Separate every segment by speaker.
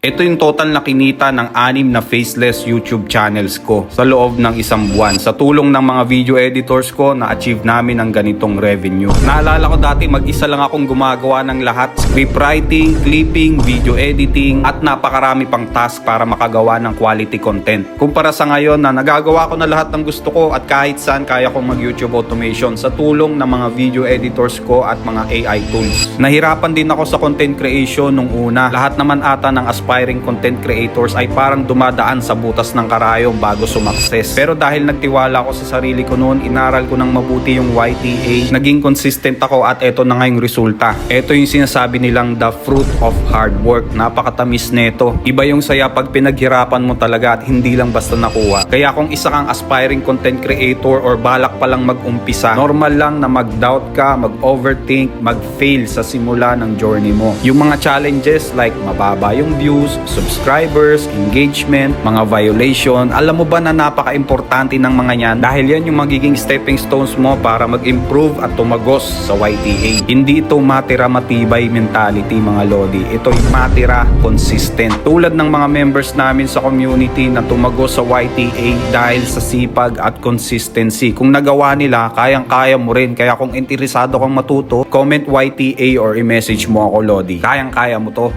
Speaker 1: Ito yung total na kinita ng 6 na faceless YouTube channels ko sa loob ng isang buwan. Sa tulong ng mga video editors ko, na-achieve namin ang ganitong revenue. Naalala ko dati mag-isa lang akong gumagawa ng lahat. Script writing, clipping, video editing, at napakarami pang task para makagawa ng quality content. Kumpara sa ngayon na nagagawa ko na lahat ng gusto ko at kahit saan kaya kong mag-YouTube automation sa tulong ng mga video editors ko at mga AI tools. Nahirapan din ako sa content creation nung una. Lahat naman ata ng aspiring content creators ay parang dumadaan sa butas ng karayom bago sumakses. Pero dahil nagtiwala ako sa sarili ko noon, inaral ko ng mabuti yung YTA, naging consistent ako at eto na nga yung resulta. Eto yung sinasabi nilang the fruit of hard work. Napakatamis neto. Iba yung saya pag pinaghirapan mo talaga at hindi lang basta nakuha. Kaya kung isa kang aspiring content creator or balak pa lang mag-umpisa, normal lang na mag-doubt ka, mag-overthink, mag-fail sa simula ng journey mo. Yung mga challenges like mababa yung views, subscribers, engagement, mga violation, alam mo ba na napaka-importante ng mga yan dahil yan yung magiging stepping stones mo para mag-improve at tumagos sa YTA. Hindi ito matira matibay mentality mga lodi. Ito yung matira consistent. Tulad ng mga members namin sa community na tumagos sa YTA dahil sa sipag at consistency. Kung nagawa nila, kayang-kaya mo rin. Kaya kung interesado kang matuto, comment YTA or i-message mo ako lodi. Kayang-kaya mo to.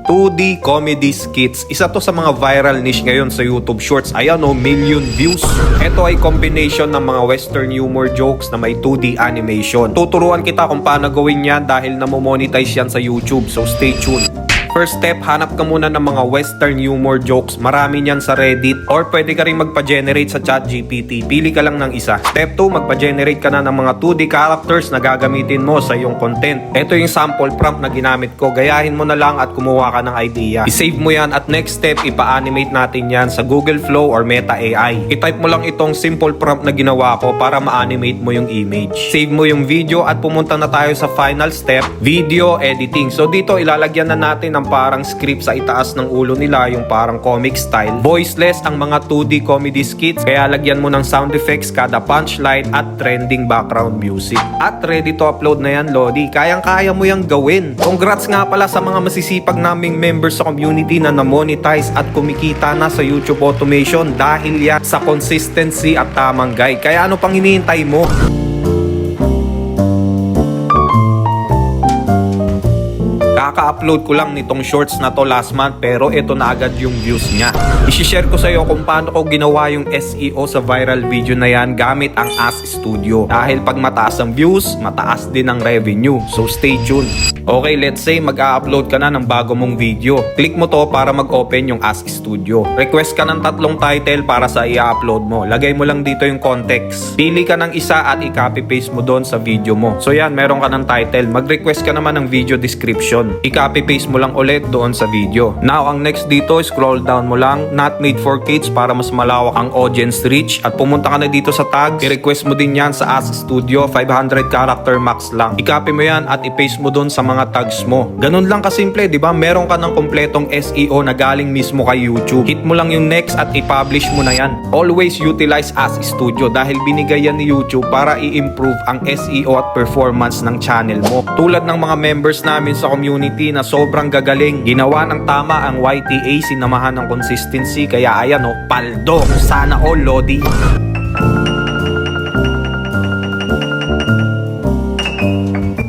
Speaker 1: 2D comedy skits. Isa to sa mga viral niche ngayon sa YouTube Shorts. Ayan o, million views. Ito ay combination ng mga western humor jokes na may 2D animation. Tuturuan kita kung paano gawin yan dahil namomonetize yan sa YouTube. So stay tuned. First step, hanap ka muna ng mga western humor jokes. Marami niyan sa Reddit or pwede ka rin magpa-generate sa ChatGPT. Pili ka lang ng isa. Step 2, magpa-generate ka na ng mga 2D characters na gagamitin mo sa iyong content. Ito yung sample prompt na ginamit ko. Gayahin mo na lang at kumuha ka ng idea. I-save mo yan at next step, ipa-animate natin yan sa Google Flow or Meta AI. I-type mo lang itong simple prompt na ginawa ko para ma-animate mo yung image. Save mo yung video at pumunta na tayo sa final step, video editing. So dito ilalagyan na natin ng parang script sa itaas ng ulo nila, yung parang comic style. Voiceless ang mga 2D comedy skits, kaya lagyan mo ng sound effects kada punchline at trending background music. At ready to upload na yan, Lodi. Kayang-kaya mo yang gawin. Congrats nga pala sa mga masisipag naming members sa community na na-monetize at kumikita na sa YouTube automation dahil yan sa consistency at tamang guide. Kaya ano pang hinihintay mo? Kaka-upload ko lang nitong shorts na to last month pero ito na agad yung views niya. I-share ko sa iyo kung paano ko ginawa yung SEO sa viral video na yan gamit ang Ask Studio. Dahil pag mataas ang views, mataas din ang revenue. So stay tuned. Okay, let's say mag-a-upload ka na ng bago mong video. Click mo to para mag-open yung Ask Studio. Request ka ng 3 title para sa i-upload mo. Lagay mo lang dito yung context. Pili ka ng isa at i-copy-paste mo doon sa video mo. So yan, meron ka ng title. Mag-request ka naman ng video description. I-copy-paste mo lang ulit doon sa video. Now, ang next dito, scroll down mo lang, not made for kids para mas malawak ang audience reach at pumunta ka na dito sa tags. I-request mo din yan sa Ask Studio, 500 character max lang. I-copy mo yan at i-paste mo doon sa mga tags mo. Ganun lang kasimple, di ba? Meron ka ng kompletong SEO na galing mismo kay YouTube. Hit mo lang yung next at i-publish mo na yan. Always utilize Ask Studio dahil binigay yan ni YouTube para i-improve ang SEO at performance ng channel mo. Tulad ng mga members namin sa community na sobrang gagaling. Ginawa ng tama ang YTA, sinamahan ng consistency. Kaya ayan o, paldo. Sana all, Lodi.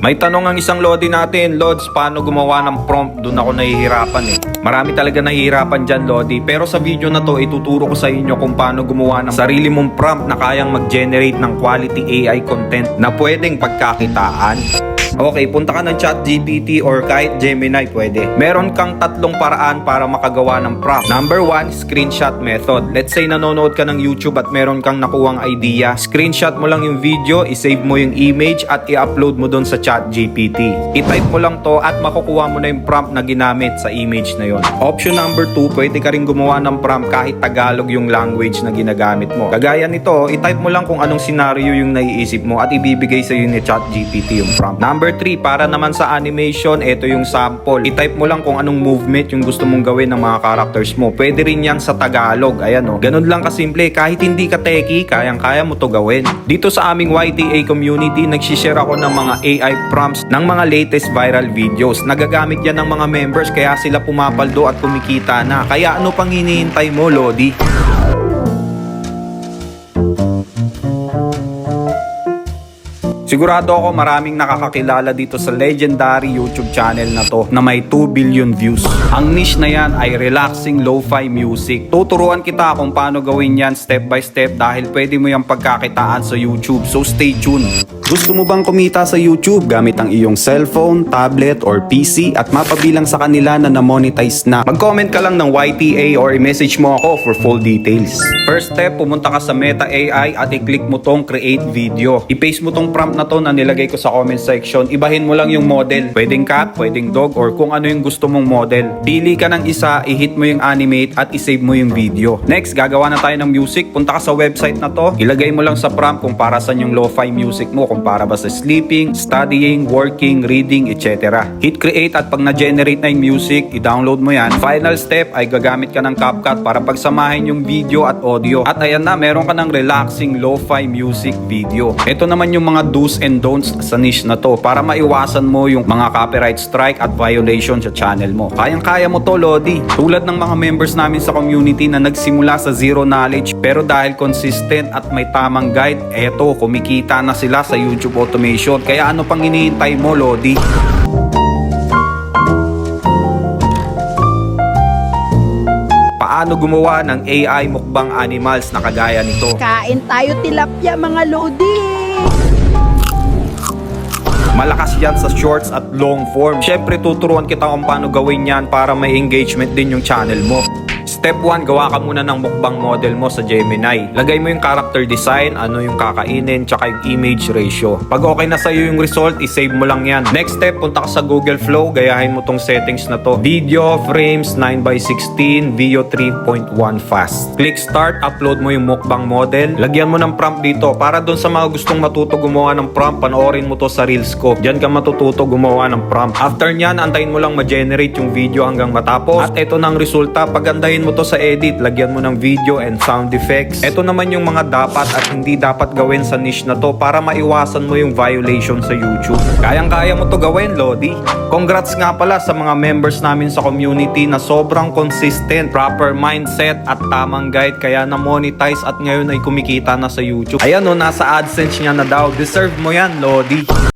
Speaker 1: May tanong ang isang Lodi natin, Lods, paano gumawa ng prompt? Doon ako nahihirapan eh. Marami talaga nahihirapan dyan, Lodi. Pero sa video na to, ituturo ko sa inyo kung paano gumawa ng sarili mong prompt na kayang mag-generate ng quality AI content na pwedeng pagkakitaan. Okay, punta ka ng ChatGPT or kahit Gemini, pwede. Meron kang 3 paraan para makagawa ng prompt. Number 1, screenshot method. Let's say nanonood ka ng YouTube at meron kang nakuwang idea. Screenshot mo lang yung video, isave mo yung image at i-upload mo doon sa ChatGPT. I-type mo lang to at makukuha mo na yung prompt na ginamit sa image na yon. Option number 2, pwede ka rin gumawa ng prompt kahit Tagalog yung language na ginagamit mo. Kagaya nito, i-type mo lang kung anong scenario yung naiisip mo at ibibigay sa iyo ni ChatGPT yung prompt. Number 3, para naman sa animation, ito yung sample. I-type mo lang kung anong movement yung gusto mong gawin ng mga characters mo. Pwede rin yan sa Tagalog. Ayan o. Ganun lang kasimple. Kahit hindi ka techie, kayang-kaya mo to gawin. Dito sa aming YTA community, nagsishare ako ng mga AI prompts ng mga latest viral videos. Nagagamit yan ng mga members, kaya sila pumapaldo at kumikita na. Kaya ano pang hinihintay mo, Lodi? Sigurado ako maraming nakakakilala dito sa legendary YouTube channel na to na may 2 billion views. Ang niche na yan ay relaxing lo-fi music. Tuturuan kita kung paano gawin yan step by step dahil pwede mo yung pagkakitaan sa YouTube. So stay tuned. Gusto mo bang kumita sa YouTube gamit ang iyong cellphone, tablet, or PC at mapabilang sa kanila na na-monetize na? Mag-comment ka lang ng YTA or i-message mo ako for full details. First step, pumunta ka sa Meta AI at i-click mo tong create video. I-paste mo tong prompt na to na nilagay ko sa comment section. Ibahin mo lang yung model. Pwedeng cat, pwedeng dog, or kung ano yung gusto mong model. Pili ka ng isa, i-hit mo yung animate at i-save mo yung video. Next, gagawa na tayo ng music. Punta ka sa website na to. Ilagay mo lang sa prompt kung para saan yung lo-fi music mo. Kung para ba sa sleeping, studying, working, reading, etc. Hit create at pag na-generate na yung music, i-download mo yan. Final step ay gagamit ka ng CapCut para pagsamahin yung video at audio. At ayan na, meron ka ng relaxing lo-fi music video. Ito naman yung mga do's and don'ts sa niche na to para maiwasan mo yung mga copyright strike at violation sa channel mo. Kayang-kaya mo to, Lodi. Tulad ng mga members namin sa community na nagsimula sa zero knowledge pero dahil consistent at may tamang guide, eto, kumikita na sila sa YouTube automation. Kaya ano pang hinihintay mo, Lodi? Paano gumawa ng AI mukbang animals na kagaya nito?
Speaker 2: Kain tayo tilapia mga lodi.
Speaker 1: Malakas yan sa shorts at long form. Syempre tuturuan kita kung paano gawin yan para may engagement din yung channel mo. Step 1, gawa ka muna ng mukbang model mo sa Gemini. Lagay mo yung character design, ano yung kakainin, tsaka yung image ratio. Pag okay na sa'yo yung result, isave mo lang yan. Next step, punta ka sa Google Flow, gayahin mo tong settings na to. Video frames 9:16, video 3.1 fast. Click start, upload mo yung mukbang model. Lagyan mo ng prompt dito para dun sa mga gustong matuto gumawa ng prompt, panoorin mo to sa Reels ko. Diyan ka matututo gumawa ng prompt. After nyan, antayin mo lang ma-generate yung video hanggang matapos. At ito na ang resulta. Pagandahin mo to sa edit, lagyan mo ng video and sound effects. Ito naman yung mga dapat at hindi dapat gawin sa niche na to para maiwasan mo yung violation sa YouTube. Kayang-kaya mo to gawin, Lodi. Congrats nga pala sa mga members namin sa community na sobrang consistent, proper mindset at tamang guide kaya na-monetize at ngayon ay kumikita na sa YouTube. Ayan o, nasa AdSense niya na daw. Deserve mo yan, Lodi.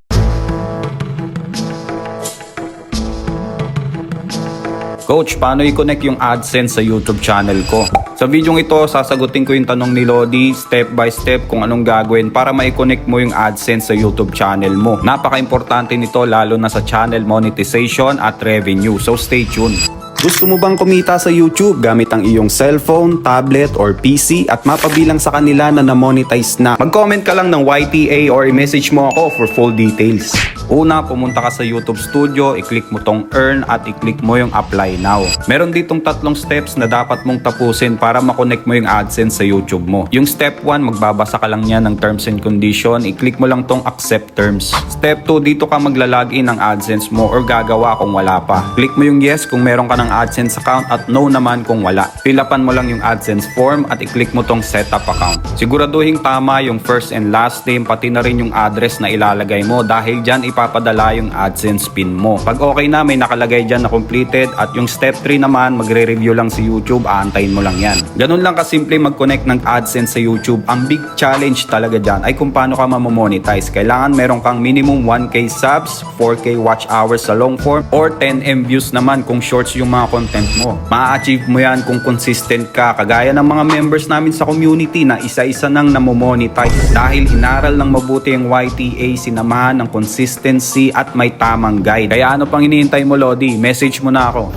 Speaker 1: Coach, paano i-connect yung AdSense sa YouTube channel ko? Sa video ito, sasagutin ko yung tanong ni Lodi step by step kung anong gagawin para ma-connect mo yung AdSense sa YouTube channel mo. Napaka-importante nito lalo na sa channel monetization at revenue. So stay tuned. Gusto mo bang kumita sa YouTube gamit ang iyong cellphone, tablet, or PC at mapabilang sa kanila na na-monetize na? Mag-comment ka lang ng YTA or i-message mo ako for full details. Una, pumunta ka sa YouTube Studio, i-click mo tong earn at i-click mo yung apply now. Meron ditong 3 steps na dapat mong tapusin para makonect mo yung AdSense sa YouTube mo. Yung step 1, magbabasa ka lang niya ng terms and condition, i-click mo lang tong accept terms. Step 2, dito ka magla-login ng AdSense mo or gagawa kung wala pa. Click mo yung yes kung meron ka ng AdSense account at no naman kung wala. Fill-upan mo lang yung AdSense form at i-click mo tong setup account. Siguraduhin tama yung first and last name pati na rin yung address na ilalagay mo dahil dyan ipapadala yung AdSense pin mo. Pag okay na, may nakalagay dyan na completed at yung step 3 naman, magre-review lang si YouTube, aantayin mo lang yan. Ganun lang kasimple mag-connect ng AdSense sa YouTube. Ang big challenge talaga dyan ay kung paano ka mamonetize. Kailangan meron kang minimum 1K subs, 4K watch hours sa long form, or 10M views naman kung shorts yung mga content mo. Ma-achieve mo yan kung consistent ka, kagaya ng mga members namin sa community na isa-isa nang namomonetize dahil inaral ng mabuti ang YTA, sinamahan ng consistency at may tamang guide. Kaya ano pang hinihintay mo, Lodi? Message mo na ako.